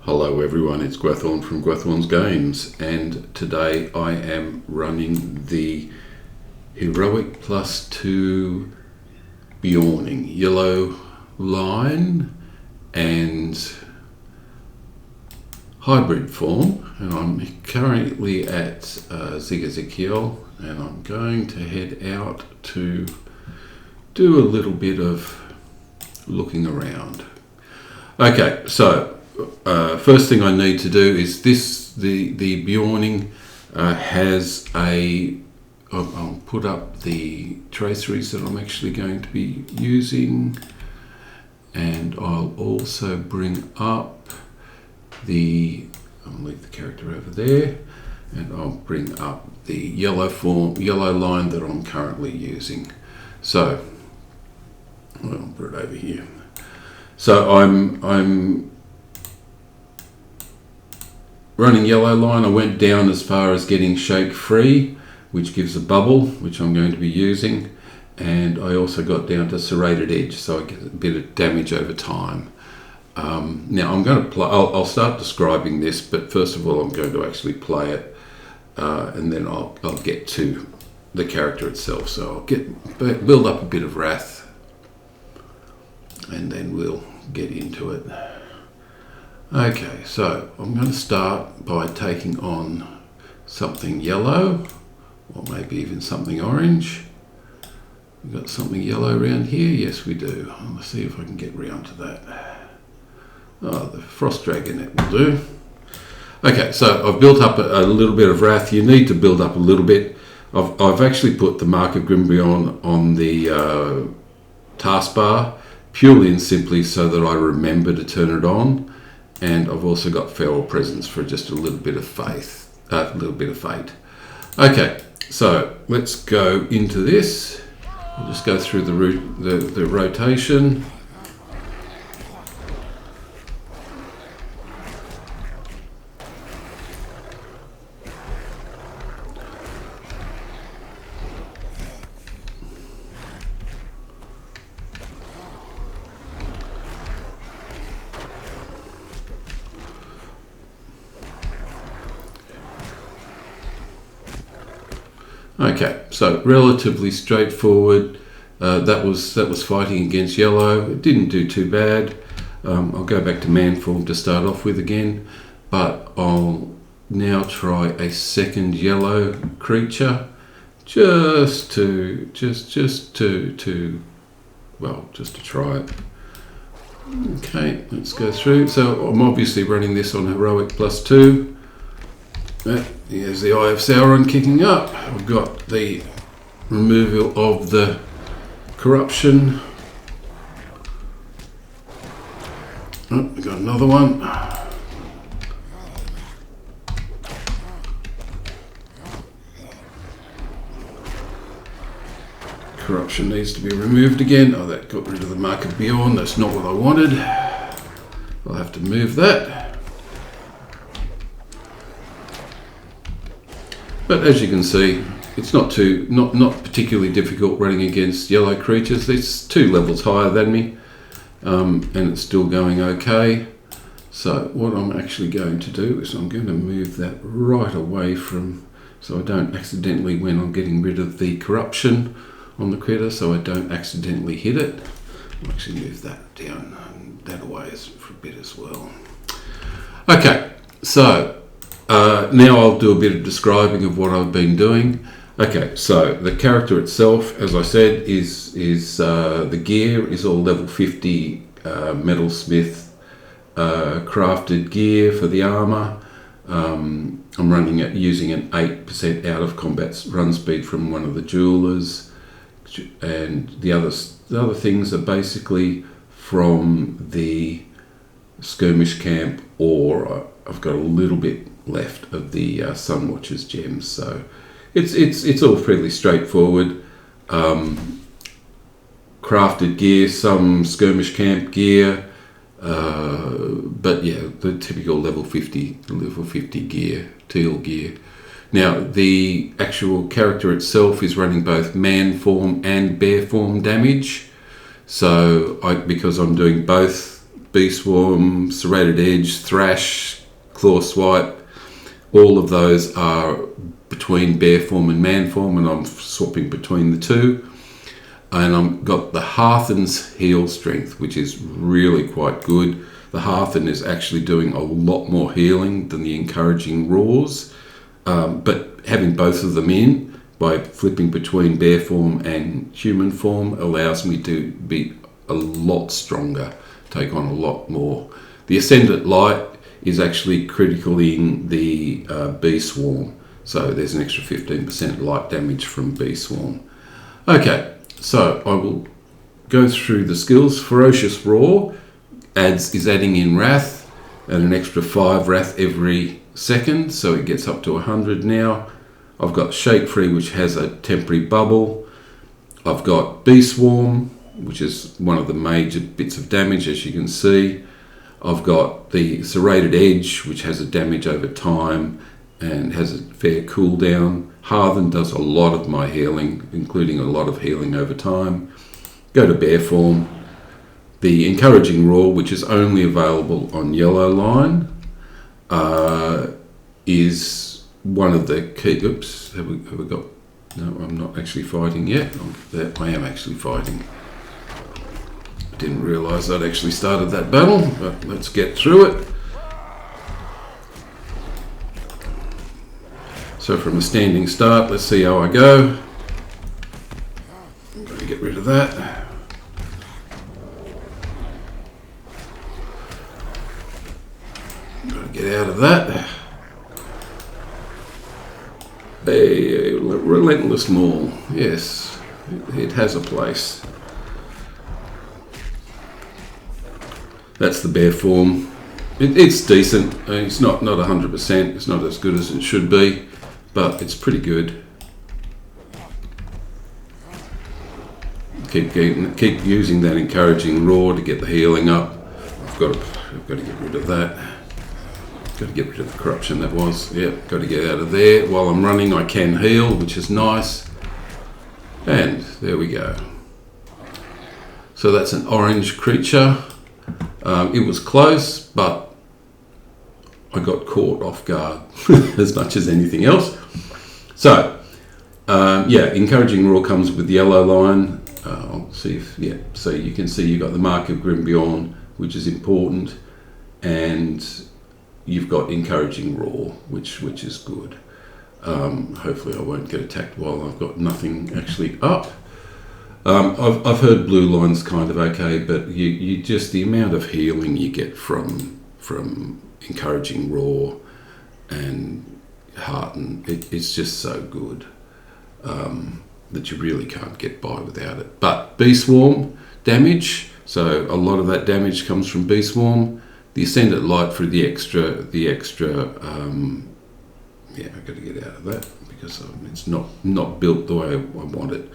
Hello everyone, it's Gwethorn from Gwethorn's Games, and today I am running the Heroic +2 Bjorning yellow line and hybrid form, and I'm currently at Zig-Ezekiel, and I'm going to head out to do a little bit of looking around. Okay, so first thing I need to do is the Bjorning has I'll put up the traceries that I'm actually going to be using, and I'll also bring up I'll leave the character over there, and I'll bring up the yellow line that I'm currently using. So I'll put it over here. So I'm running yellow line. I went down as far as getting shake free, which gives a bubble, which I'm going to be using, and I also got down to serrated edge, so I get a bit of damage over time. Now I'm going to play. I'll start describing this, but first of all I'm going to actually play it, and then I'll get to the character itself. So I'll build up a bit of wrath, and then we'll get into it. Okay, so I'm going to start by taking on something yellow, or maybe even something orange. We've got something yellow around here. Yes, we do. Let's see if I can get round to that. Oh, the Frost Dragonet will do. Okay, so I've built up a little bit of wrath. You need to build up a little bit. I've actually put the Mark of Grimbeon on the taskbar, purely and simply so that I remember to turn it on. And I've also got Feral Presence for just a little bit of fate. Okay, so let's go into this. I'll just go through the rotation. Okay, so relatively straightforward. That was fighting against yellow. It didn't do too bad. I'll go back to man form to start off with again, but I'll now try a second yellow creature, just to try it. Okay, let's go through. So I'm obviously running this on Heroic +2. Here's the Eye of Sauron kicking up. I've got the removal of the corruption. Oh, we've got another one. Corruption needs to be removed again. Oh, that got rid of the Mark of Bjorn. That's not what I wanted. I'll have to move that. But as you can see, it's not particularly difficult running against yellow creatures. It's 2 levels higher than me, and it's still going okay. So what I'm actually going to do is I'm going to move that right away so I don't accidentally, when I'm getting rid of the corruption on the critter, so I don't accidentally hit it. I'll actually move that down and that away for a bit as well. Okay, so now I'll do a bit of describing of what I've been doing. Okay, so the character itself, as I said, is the gear is all level 50 metalsmith crafted gear for the armor. I'm running it using an 8% out of combat run speed from one of the jewelers, and the other things are basically from the skirmish camp, or I've got a little bit left of the Sunwatcher's gems, so it's all fairly straightforward. Crafted gear, some skirmish camp gear, but yeah, the typical level 50 gear, teal gear. Now the actual character itself is running both man form and bear form damage, so because I'm doing both Bee Swarm, Serrated Edge, Thrash, Claw Swipe. All of those are between bear form and man form, and I'm swapping between the two. And I've got the Hearthen's Heal Strength, which is really quite good. The Hearthen is actually doing a lot more healing than the Encouraging Roars, but having both of them in by flipping between bear form and human form allows me to be a lot stronger, take on a lot more. The Ascendant Light is actually critical in the Bee Swarm, so there's an extra 15% light damage from Bee Swarm. Okay, so I will go through the skills. Ferocious Roar is adding in Wrath and an extra 5 Wrath every second, so it gets up to 100 now. I've got Shake Free, which has a temporary bubble. I've got Bee Swarm, which is one of the major bits of damage, as you can see. I've got the Serrated Edge, which has a damage over time and has a fair cooldown. Hearthen does a lot of my healing, including a lot of healing over time. Go to bear form. The Encouraging Roar, which is only available on Yellow Line, is one of the key. Oops, have we got? No, I'm not actually fighting yet. I am actually fighting. I didn't realise I'd actually started that battle, but let's get through it. So from a standing start, let's see how I go. I'm going to get rid of that. Got to get out of that. A Relentless Maul. Yes, it has a place. That's the bear form. It's decent. It's not 100%. It's not as good as it should be, but it's pretty good. Keep using that Encouraging Roar to get the healing up. I've got to get rid of that. Got to get rid of the corruption that was. Yep, got to get out of there. While I'm running, I can heal, which is nice. And there we go. So that's an orange creature. It was close, but I got caught off guard as much as anything else. So, Encouraging Roar comes with Yellow Line. I'll see if, so you can see you've got the Mark of Grimbeorn, which is important, and you've got Encouraging Roar, which is good. Hopefully I won't get attacked while I've got nothing actually up. I've heard Blue Line's kind of okay, but you just the amount of healing you get from Encouraging Roar and Hearten, it's just so good that you really can't get by without it. But Bee Swarm damage, so a lot of that damage comes from Bee Swarm. The Ascendant Light for the extra. I've got to get out of that because it's not built the way I want it.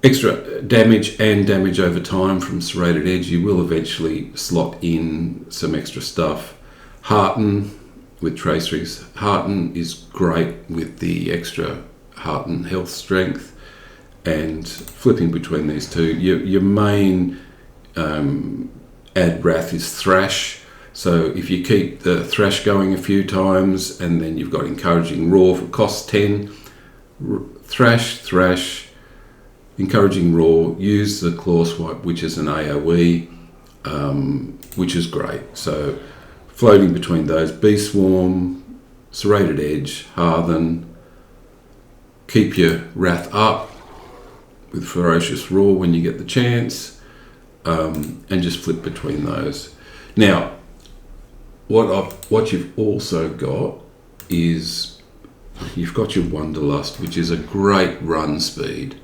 Extra damage and damage over time from Serrated Edge. You will eventually slot in some extra stuff. Hearten with Traceries. Hearten is great with the extra Hearten health strength, and flipping between these two. Your main add Wrath is Thrash. So if you keep the Thrash going a few times, and then you've got Encouraging Roar for cost 10, Thrash, Encouraging Roar, use the Claw Swipe, which is an AoE, which is great. So floating between those, Bee Swarm, Serrated Edge, Hearthen, keep your Wrath up with Ferocious Roar when you get the chance, and just flip between those. Now, what you've also got is you've got your Wanderlust, which is a great run speed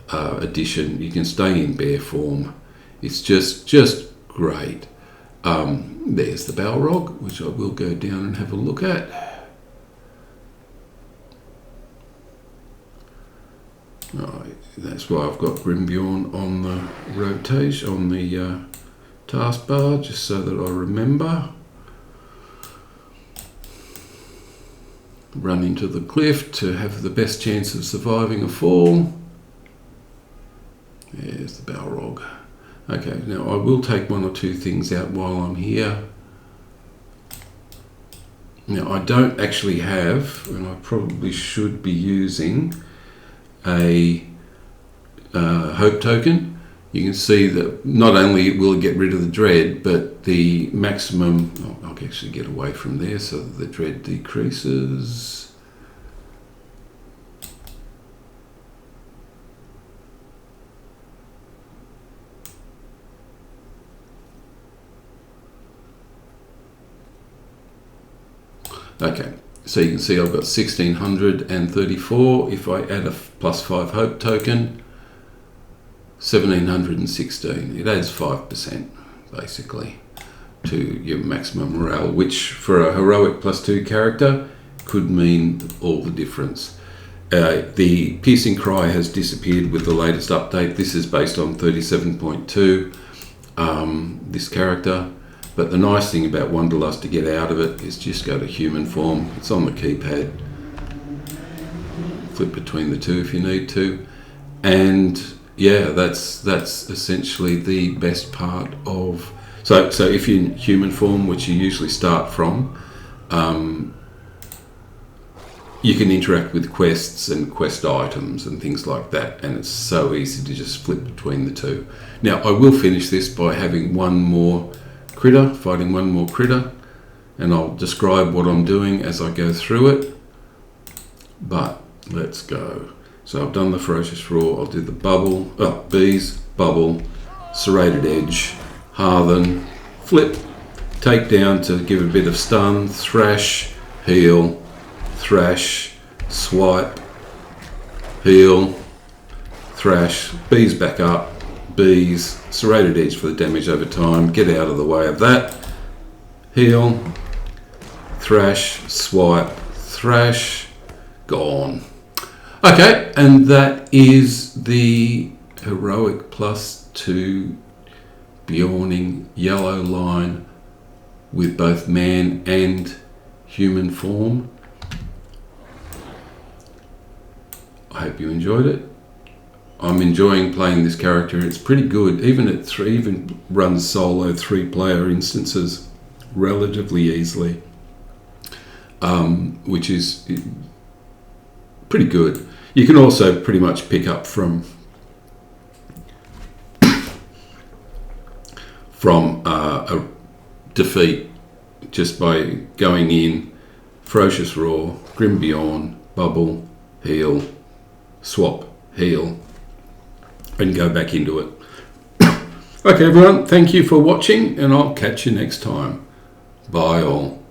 addition. You can stay in bear form. It's just great. There's the Balrog, which I will go down and have a look at. That's why I've got Grimbeorn on the rotation, on the taskbar, just so that I remember. Run into the cliff to have the best chance of surviving a fall. There's the Balrog. Okay, now I will take one or two things out while I'm here. Now I don't actually have, and I probably should be using, a hope token. You can see that not only will it get rid of the dread, but the maximum, I'll actually get away from there so that the dread decreases. Okay, so you can see I've got 1634. If I add a +5 hope token, 1716. It adds 5% basically to your maximum morale, which for a heroic +2 character could mean all the difference. The piercing cry has disappeared with the latest update. This is based on 37.2, this character. But the nice thing about Wanderlust to get out of it is just go to human form. It's on the keypad. Flip between the two if you need to. And yeah, that's essentially the best part of... So if you're in human form, which you usually start from, you can interact with quests and quest items and things like that, and it's so easy to just flip between the two. Now, I will finish this by having one more critter, fighting one more critter, and I'll describe what I'm doing as I go through it. But let's go. So I've done the Ferocious Roar, I'll do the bubble, bees, bubble, serrated edge, hearthen, flip, take down to give a bit of stun, thrash, heal, thrash, swipe, heal, thrash, bees back up, bees, serrated edge for the damage over time, get out of the way of that, heal, thrash, swipe, thrash, gone. Okay, and that is the heroic +2 Bjorning yellow line with both man and human form. I hope you enjoyed it. I'm enjoying playing this character. It's pretty good, even at 3, even runs solo 3-player instances relatively easily, which is pretty good. You can also pretty much pick up from a defeat just by going in, Ferocious Roar, Grim Bjorn, bubble, heal, swap, heal, and go back into it. Okay everyone, thank you for watching, and I'll catch you next time. Bye all.